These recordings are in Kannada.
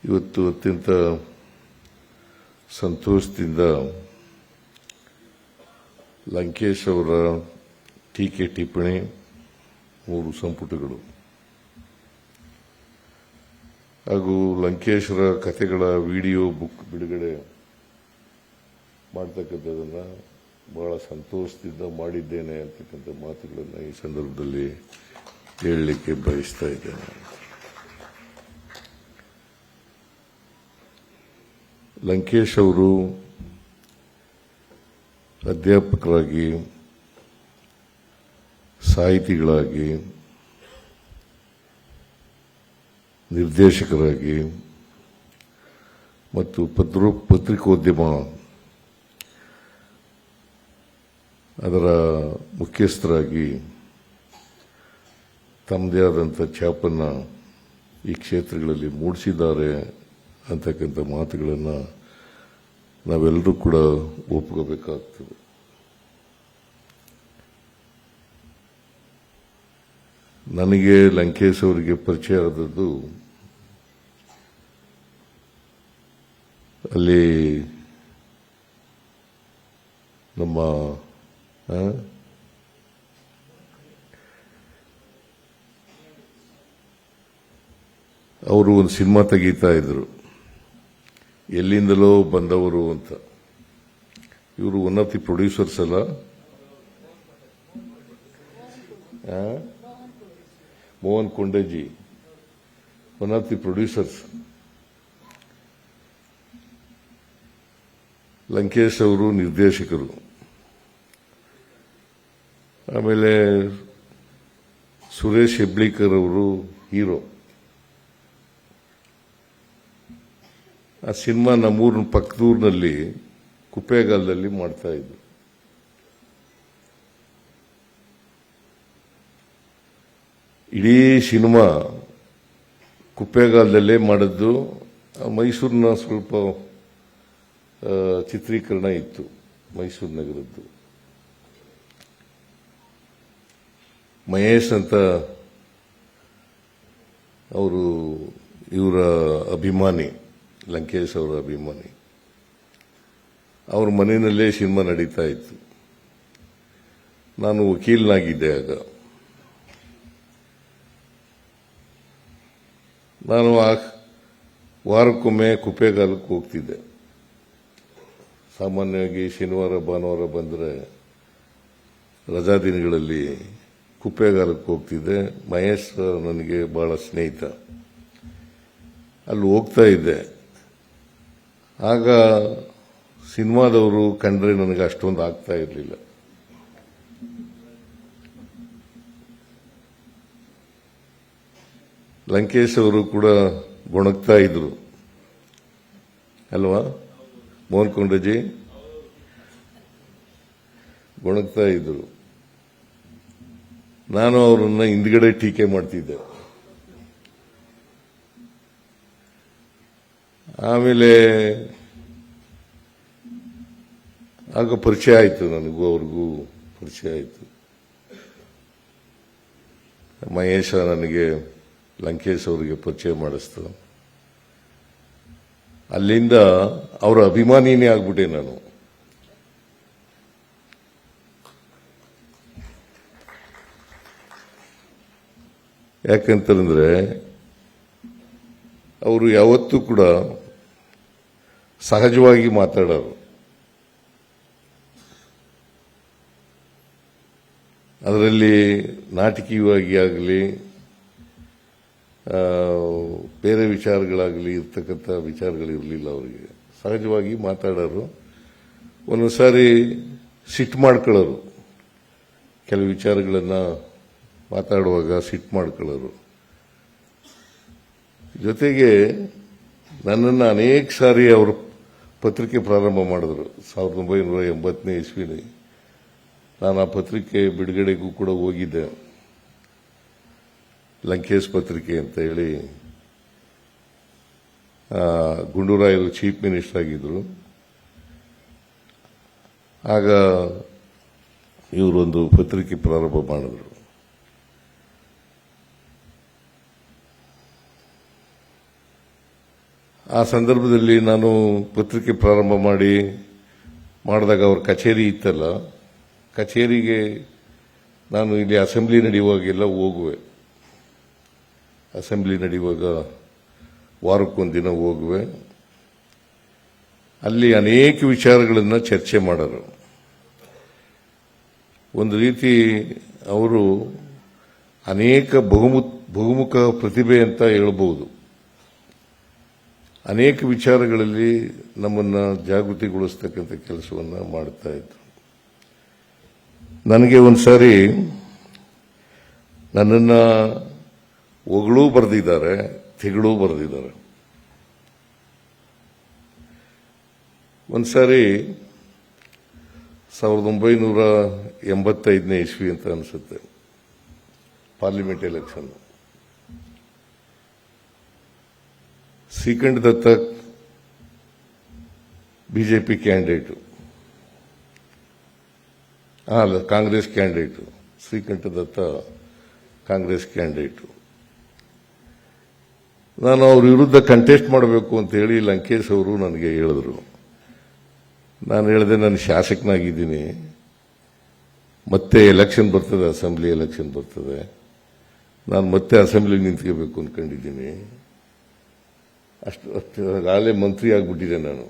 ಇವತ್ತು ಅತ್ಯಂತ ಸಂತೋಷದಿಂದ ಲಂಕೇಶ್ ಅವರ ಟೀಕೆ ಟಿಪ್ಪಣಿ 3 ಸಂಪುಟಗಳು ಹಾಗೂ ಲಂಕೇಶ್ವರ ಕಥೆಗಳ ವಿಡಿಯೋ ಬುಕ್ ಬಿಡುಗಡೆ ಮಾಡತಕ್ಕಂಥದನ್ನು ಬಹಳ ಸಂತೋಷದಿಂದ ಮಾಡಿದ್ದೇನೆ ಅಂತಕ್ಕಂಥ ಮಾತುಗಳನ್ನು ಈ ಸಂದರ್ಭದಲ್ಲಿ ಹೇಳಲಿಕ್ಕೆ ಬಯಸ್ತಾ ಇದ್ದೇನೆ. ಲಂಕೇಶ್ ಅವರು ಅಧ್ಯಾಪಕರಾಗಿ, ಸಾಹಿತಿಗಳಾಗಿ, ನಿರ್ದೇಶಕರಾಗಿ ಮತ್ತು ಪತ್ರಿಕೋದ್ಯಮ ಅದರ ಮುಖ್ಯಸ್ಥರಾಗಿ ತಮ್ಮದೇ ಆದಂಥ ಛಾಪನ್ನು ಈ ಕ್ಷೇತ್ರಗಳಲ್ಲಿ ಮೂಡಿಸಿದ್ದಾರೆ ಅಂತಕ್ಕಂಥ ಮಾತುಗಳನ್ನು ನಾವೆಲ್ಲರೂ ಕೂಡ ಒಪ್ಕೋಬೇಕಾಗ್ತದೆ. ನನಗೆ ಲಂಕೇಶ್ ಅವರಿಗೆ ಪರಿಚಯ ಆದದ್ದು ಅಲ್ಲಿ ನಮ್ಮ ಅವರು ಒಂದು ಸಿನಿಮಾ ತೆಗೀತಾ ಇದ್ರು, ಎಲ್ಲಿಂದಲೋ ಬಂದವರು ಅಂತ. ಇವರು ಒನ್ ಆಫ್ ದಿ ಪ್ರೊಡ್ಯೂಸರ್ಸ್ ಅಲ್ಲ, Mohan Kondaji one of the producers. Lankesh ಅವರು ನಿರ್ದೇಶಕರು. ಆಮೇಲೆ ಸುರೇಶ್ ಹೆಬ್ಳಿಕರ್ ಅವರು ಹೀರೋ. ಆ ಸಿನಿಮಾ ನಮ್ಮೂರಿನ ಪಕ್ಕದೂರಿನಲ್ಲಿ ಕುಪ್ಪೇಗಾಲದಲ್ಲಿ ಮಾಡ್ತಾ ಇದ್ರು. ಇಡೀ ಸಿನಿಮಾ ಕುಪ್ಪೇಗಾಲದಲ್ಲೇ ಮಾಡಿದ್ದು. ಮೈಸೂರಿನ ಸ್ವಲ್ಪ ಚಿತ್ರೀಕರಣ ಇತ್ತು, ಮೈಸೂರು ನಗರದ್ದು. ಮಹೇಶ್ ಅಂತ ಅವರು ಇವರ ಅಭಿಮಾನಿ, ಲಂಕೇಶ್ ಅವರ ಅಭಿಮಾನಿ. ಅವ್ರ ಮನೆಯಲ್ಲೇ ಸಿನಿಮಾ ನಡೀತಾ ಇತ್ತು. ನಾನು ವಕೀಲನಾಗಿದ್ದೆ ಆಗ. ನಾನು ವಾರಕ್ಕೊಮ್ಮೆ ಕುಪ್ಪೇಗಾಲಕ್ಕೆ ಹೋಗ್ತಿದ್ದೆ. ಸಾಮಾನ್ಯವಾಗಿ ಶನಿವಾರ ಭಾನುವಾರ ಬಂದರೆ ರಜಾ ದಿನಗಳಲ್ಲಿ ಕುಪ್ಪೇಗಾಲಕ್ಕೆ ಹೋಗ್ತಿದ್ದೆ. ಮಹೇಶ್ ನನಗೆ ಬಹಳ ಸ್ನೇಹಿತ. ಅಲ್ಲಿ ಹೋಗ್ತಾ ಇದ್ದೆ. ಆಗ ಸಿನಿಮಾದವರು ಕಂಡ್ರೆ ನನಗೆ ಅಷ್ಟೊಂದು ಆಗ್ತಾ ಇರಲಿಲ್ಲ. ಲಂಕೇಶ್ ಅವರು ಕೂಡ ಗೊಣಗ್ತಾ ಇದ್ರು ಅಲ್ವಾ ಮೋಹನ್ ಕೊಂಡಜಿ? ಗೊಣಗ್ತಾ ಇದ್ರು. ನಾನು ಅವರನ್ನ ಹಿಂದ್ಗಡೆ ಟೀಕೆ ಮಾಡ್ತಿದ್ದೆ. ಆಮೇಲೆ ಆಗ ಪರಿಚಯ ಆಯಿತು, ನನಗೂ ಅವ್ರಿಗೂ ಪರಿಚಯ ಆಯಿತು. ಮಹೇಶ ನನಗೆ ಲಂಕೇಶ್ ಅವರಿಗೆ ಪರಿಚಯ ಮಾಡಿಸ್ತು. ಅಲ್ಲಿಂದ ಅವರ ಅಭಿಮಾನಿನೇ ಆಗ್ಬಿಟ್ಟೆ ನಾನು. ಯಾಕಂತಂದ್ರೆ ಅವರು ಯಾವತ್ತೂ ಕೂಡ ಸಹಜವಾಗಿ ಮಾತಾಡೋರು. ಅದರಲ್ಲಿ ನಾಟಕೀಯವಾಗಿ ಆಗಲಿ ಬೇರೆ ವಿಚಾರಗಳಾಗಲಿ ಇರ್ತಕ್ಕಂಥ ವಿಚಾರಗಳಿರಲಿಲ್ಲ ಅವರಿಗೆ. ಸಹಜವಾಗಿ ಮಾತಾಡೋರು. ಒಂದೊಂದ್ಸಾರಿ ಸಿಟ್ಟು ಮಾಡ್ಕೊಳ್ಳೋರು. ಕೆಲವು ವಿಚಾರಗಳನ್ನು ಮಾತಾಡುವಾಗ ಸಿಟ್ಟು ಮಾಡ್ಕೊಳ್ಳೋರು. ಜೊತೆಗೆ ನನ್ನನ್ನು ಅನೇಕ ಸಾರಿ ಅವರು ಪತ್ರಿಕೆ ಪ್ರಾರಂಭ ಮಾಡಿದ್ರು. 1980ನೇ ಇಸ್ವಿನಲ್ಲಿ ನಾನು ಆ ಪತ್ರಿಕೆ ಬಿಡುಗಡೆಗೂ ಕೂಡ ಹೋಗಿದ್ದೆ. ಲಂಕೇಶ್ ಪತ್ರಿಕೆ ಅಂತ ಹೇಳಿ. ಗುಂಡೂರಾಯರು ಚೀಫ್ ಮಿನಿಸ್ಟರ್ ಆಗಿದ್ರು. ಆಗ ಇವರೊಂದು ಪತ್ರಿಕೆ ಪ್ರಾರಂಭ ಮಾಡಿದ್ರು. ಆ ಸಂದರ್ಭದಲ್ಲಿ ನಾನು ಪತ್ರಿಕೆ ಪ್ರಾರಂಭ ಮಾಡಿದಾಗ ಅವ್ರ ಕಚೇರಿ ಇತ್ತಲ್ಲ, ಕಚೇರಿಗೆ ನಾನು ಇಲ್ಲಿ ಅಸೆಂಬ್ಲಿ ನಡೆಯುವಾಗೆಲ್ಲ ಹೋಗುವೆ. ಅಸೆಂಬ್ಲಿ ನಡೆಯುವಾಗ ವಾರಕ್ಕೊಂದಿನ ಹೋಗುವೆ. ಅಲ್ಲಿ ಅನೇಕ ವಿಚಾರಗಳನ್ನು ಚರ್ಚೆ ಮಾಡೋರು. ಒಂದು ರೀತಿ ಅವರು ಅನೇಕ ಬಹುಮುಖ ಪ್ರತಿಭೆ ಅಂತ ಹೇಳಬಹುದು. ಅನೇಕ ವಿಚಾರಗಳಲ್ಲಿ ನಮ್ಮನ್ನು ಜಾಗೃತಿಗೊಳಿಸ್ತಕ್ಕಂಥ ಕೆಲಸವನ್ನು ಮಾಡ್ತಾ ಇದ್ರು. ನನಗೆ ಒಂದ್ಸಾರಿ ನನ್ನನ್ನು ಹೊಗಳೂ ಬರೆದಿದ್ದಾರೆ, ತೆಗಳೂ ಬರೆದಿದ್ದಾರೆ. ಒಂದ್ಸಾರಿ 1985ನೇ ಇಸ್ವಿ ಅಂತ ಅನಿಸುತ್ತೆ, ಪಾರ್ಲಿಮೆಂಟ್ ಎಲೆಕ್ಷನ್. ಶ್ರೀಕಂಠ ದತ್ತ ಬಿಜೆಪಿ ಕ್ಯಾಂಡಿಡೇಟು, ಅಲ್ಲ ಕಾಂಗ್ರೆಸ್ ಕ್ಯಾಂಡಿಡೇಟು, ಶ್ರೀಕಂಠ ದತ್ತ ಕಾಂಗ್ರೆಸ್ ಕ್ಯಾಂಡಿಡೇಟು. ನಾನು ಅವ್ರ ವಿರುದ್ಧ ಕಂಟೆಸ್ಟ್ ಮಾಡಬೇಕು ಅಂತ ಹೇಳಿ ಲಂಕೇಶ್ ಅವರು ನನಗೆ ಹೇಳಿದ್ರು. ನಾನು ಹೇಳಿದೆ, ನಾನು ಶಾಸಕನಾಗಿದ್ದೀನಿ, ಮತ್ತೆ ಎಲೆಕ್ಷನ್ ಬರ್ತದೆ, ಅಸೆಂಬ್ಲಿ ಎಲೆಕ್ಷನ್ ಬರ್ತದೆ, ನಾನು ಮತ್ತೆ ಅಸೆಂಬ್ಲಿ ನಿಂತ್ಕೋಬೇಕು ಅಂದ್ಕೊಂಡಿದ್ದೀನಿ. ಅಷ್ಟೇ ಮಂತ್ರಿ ಆಗಿಬಿಟ್ಟಿದೆ ನಾನು.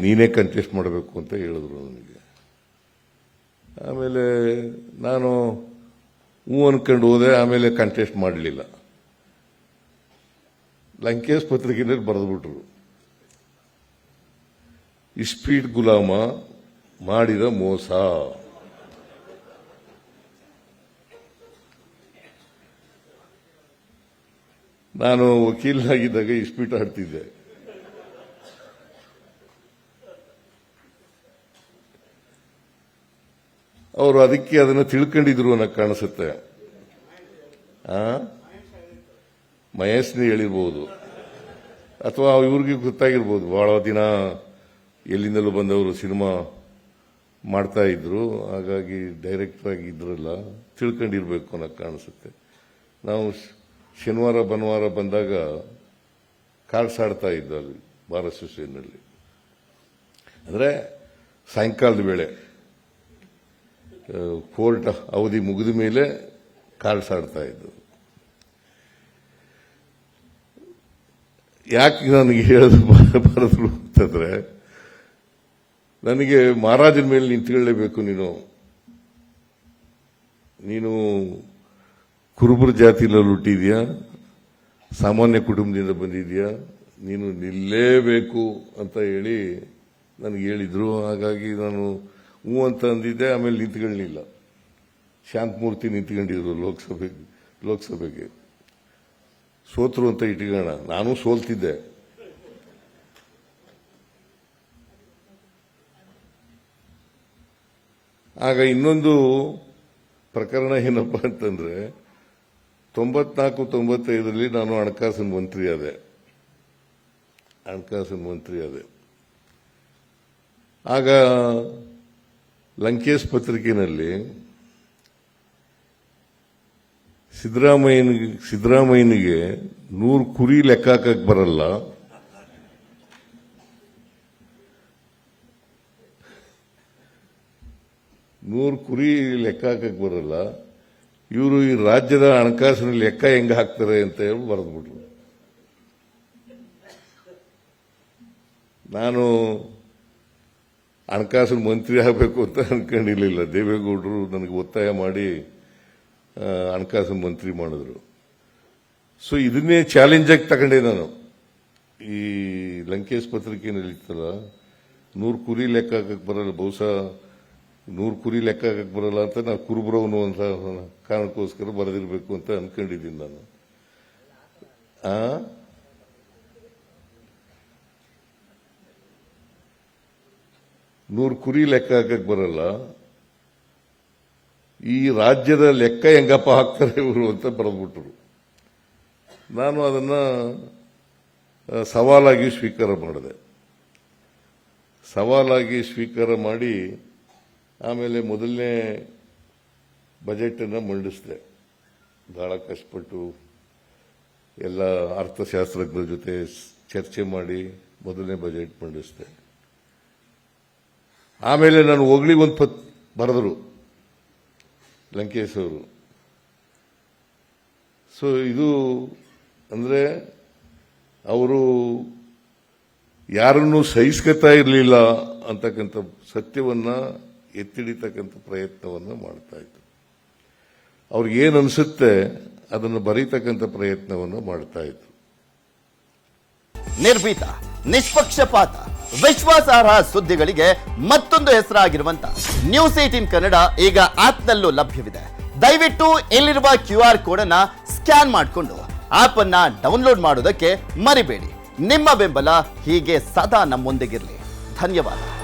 ನೀನೇ ಕಂಟೆಸ್ಟ್ ಮಾಡಬೇಕು ಅಂತ ಹೇಳಿದ್ರು ನನಗೆ. ಆಮೇಲೆ ನಾನು ಹೂ ಅನ್ಕೊಂಡು ಹೋದೆ. ಆಮೇಲೆ ಕಂಟೆಸ್ಟ್ ಮಾಡಲಿಲ್ಲ. ಲಂಕೇಶ್ ಪತ್ರಿಕೆಯಲ್ಲಿ ಬರೆದ್ಬಿಟ್ರು, ಇಸ್ಪೀಟ್ ಗುಲಾಮ ಮಾಡಿದ ಮೋಸ. ನಾನು ವಕೀಲನಾಗಿದ್ದಾಗ ಇಸ್ಪೀಟ್ ಆಡ್ತಿದ್ದೆ. ಅವರು ಅದಕ್ಕೆ ಅದನ್ನು ತಿಳ್ಕೊಂಡಿದ್ರು ಅನ್ನೋ ಕಾಣಿಸುತ್ತೆ. ಮಹೇಶ್ನೇ ಹೇಳಿರ್ಬೋದು, ಅಥವಾ ಇವ್ರಿಗೆ ಗೊತ್ತಾಗಿರ್ಬೋದು. ಬಹಳ ದಿನ ಎಲ್ಲಿಂದಲೂ ಬಂದವರು ಸಿನಿಮಾ ಮಾಡ್ತಾ ಇದ್ರು, ಹಾಗಾಗಿ ಡೈರೆಕ್ಟರ್ ಆಗಿದ್ರಲ್ಲ, ತಿಳ್ಕೊಂಡಿರ್ಬೇಕು ಅನ್ನೋ ಕಾಣಿಸುತ್ತೆ. ನಾವು ಶನಿವಾರ ಭಾನುವಾರ ಬಂದಾಗ ಕಾರ್ಡ್ಸ್ ಆಡ್ತಾ ಇದ್ದು ಅಲ್ಲಿ ಬಾರ್ ಅಸೋಸಿಯೇಷನ್ನಲ್ಲಿ. ಅಂದರೆ ಸಾಯಂಕಾಲದ ವೇಳೆ ಕೋರ್ಟ್ ಅವಧಿ ಮುಗಿದ ಮೇಲೆ ಕಾರ್ಡ್ಸ್ ಆಡ್ತಾ ಇದ್ದು. ಯಾಕೆ ನನಗೆ ಹೇಳೋದು ಬರೋದು ಅಂತಂದ್ರೆ, ನನಗೆ ಮಹಾರಾಜನ ಮೇಲೆ ನಿಂತ್ಕೊಳ್ಳೇಬೇಕು. ನೀನು ಕುರುಬರ ಜಾತಿಯಲ್ಲಿ ಹುಟ್ಟಿದ್ಯಾ, ಸಾಮಾನ್ಯ ಕುಟುಂಬದಿಂದ ಬಂದಿದ್ಯಾ, ನೀನು ನಿಲ್ಲೇಬೇಕು ಅಂತ ಹೇಳಿ ನನಗೆ ಹೇಳಿದ್ರು. ಹಾಗಾಗಿ ನಾನು ಹೂ ಅಂತ ಅಂದಿದ್ದೆ. ಆಮೇಲೆ ನಿಂತ್ಕೊಳ್ಳಲಿಲ್ಲ. ಶಾಂತಮೂರ್ತಿ ನಿಂತ್ಕೊಂಡಿದ್ರು ಲೋಕಸಭೆಗೆ. ಸೋತ್ರು ಅಂತ ಇಟ್ಕೋಣ, ನಾನು ಸೋಲ್ತಿದ್ದೆ. ಆಗ ಇನ್ನೊಂದು ಪ್ರಕರಣ ಏನಪ್ಪಾ ಅಂತಂದ್ರೆ, 94-95ರಲ್ಲಿ ನಾನು ಹಣಕಾಸಿನ ಮಂತ್ರಿ ಆದೆ. ಆಗ ಲಂಕೇಶ್ ಪತ್ರಿಕೆಯಲ್ಲಿ ಸಿದ್ದರಾಮಯ್ಯನಿಗೆ 100 ಕುರಿ ಲೆಕ್ಕ ಹಾಕಕ್ಕೆ ಬರಲ್ಲ, ಇವರು ಈ ರಾಜ್ಯದ ಹಣಕಾಸಿನ ಲೆಕ್ಕ ಹೆಂಗ ಹಾಕ್ತಾರೆ ಅಂತ ಹೇಳಿ ಬರೆದ್ಬಿಟ್ರು. ನಾನು ಹಣಕಾಸಿನ ಮಂತ್ರಿ ಆಗಬೇಕು ಅಂತ ಅನ್ಕೊಂಡಿರ್ಲಿಲ್ಲ. ದೇವೇಗೌಡರು ನನಗೆ ಒತ್ತಾಯ ಮಾಡಿ ಹಣಕಾಸಿನ ಮಂತ್ರಿ ಮಾಡಿದ್ರು. ಸೊ ಇದನ್ನೇ ಚಾಲೆಂಜ್ ಆಗಿ ತಗೊಂಡೆ ನಾನು. ಈ ಲಂಕೇಶ್ ಪತ್ರಿಕೆಯಲ್ಲಿ ಇತ್ತಲ್ಲ, 100 ಕುರಿ ಲೆಕ್ಕ ಹಾಕಕ್ಕೆ ಬರಲ್ಲ, ಬಹುಶಃ 100 ಕುರಿ ಲೆಕ್ಕ ಹಾಕಕ್ಕೆ ಬರಲ್ಲ ಅಂತ ನಾವು ಕುರುಬ್ರವನು ಅಂತ ಕಾರಣಕ್ಕೋಸ್ಕರ ಬರೆದಿರಬೇಕು ಅಂತ ಅನ್ಕೊಂಡಿದ್ದೀನಿ ನಾನು. 100 ಕುರಿ ಲೆಕ್ಕ ಹಾಕಕ್ಕೆ ಬರಲ್ಲ, ಈ ರಾಜ್ಯದ ಲೆಕ್ಕ ಹೆಂಗಪ್ಪ ಹಾಕ್ತಾರೆ ಇವರು ಅಂತ ಬರೆದ್ಬಿಟ್ರು. ನಾನು ಅದನ್ನ ಸವಾಲಾಗಿ ಸ್ವೀಕಾರ ಮಾಡಿ ಆಮೇಲೆ ಮೊದಲನೇ ಬಜೆಟ್ ಅನ್ನು ಮಂಡಿಸಿದೆ. ಬಹಳ ಕಷ್ಟಪಟ್ಟು ಎಲ್ಲ ಅರ್ಥಶಾಸ್ತ್ರಜ್ಞರ ಜೊತೆ ಚರ್ಚೆ ಮಾಡಿ ಮೊದಲನೇ ಬಜೆಟ್ ಮಂಡಿಸಿದೆ. ಆಮೇಲೆ ನಾನು ಹೋಗ್ಲಿ ಒಂದು ಪತ್ ಬರೆದರು ಲಂಕೇಶ್ ಅವರು. ಸೊ ಇದು ಅಂದ್ರೆ ಅವರು ಯಾರನ್ನು ಸಹಿಸ್ಕೊತಾ ಇರಲಿಲ್ಲ ಅಂತಕ್ಕಂಥ ಸತ್ಯವನ್ನ ಎತ್ತಿಡಿತಕ್ಕಂಥ ಪ್ರಯತ್ನವನ್ನ ಮಾಡ್ತಾ ಇದ್ರು. ಅವ್ರಿಗೆ ಏನು ಅನ್ಸುತ್ತೆ ಅದನ್ನು ಬರೀತಕ್ಕಂಥ ಪ್ರಯತ್ನವನ್ನು ಮಾಡ್ತಾ ಇದ್ರು. ನಿರ್ಭೀತ, ನಿಷ್ಪಕ್ಷಪಾತ, ವಿಶ್ವಾಸಾರ್ಹ ಸುದ್ದಿಗಳಿಗೆ ಮತ್ತೊಂದು ಹೆಸರಾಗಿರುವಂತ ನ್ಯೂಸ್ 18 ಕನ್ನಡ ಈಗ ಆಪ್ನಲ್ಲೂ ಲಭ್ಯವಿದೆ. ದಯವಿಟ್ಟು ಇಲ್ಲಿರುವ QR ಕೋಡ್ ಅನ್ನ ಸ್ಕ್ಯಾನ್ ಮಾಡಿಕೊಂಡು ಆಪ್ ಅನ್ನ ಡೌನ್ಲೋಡ್ ಮಾಡೋದಕ್ಕೆ ಮರಿಬೇಡಿ. ನಿಮ್ಮ ಬೆಂಬಲ ಹೀಗೆ ಸದಾ ನಮ್ಮೊಂದಿಗಿರಲಿ. ಧನ್ಯವಾದ.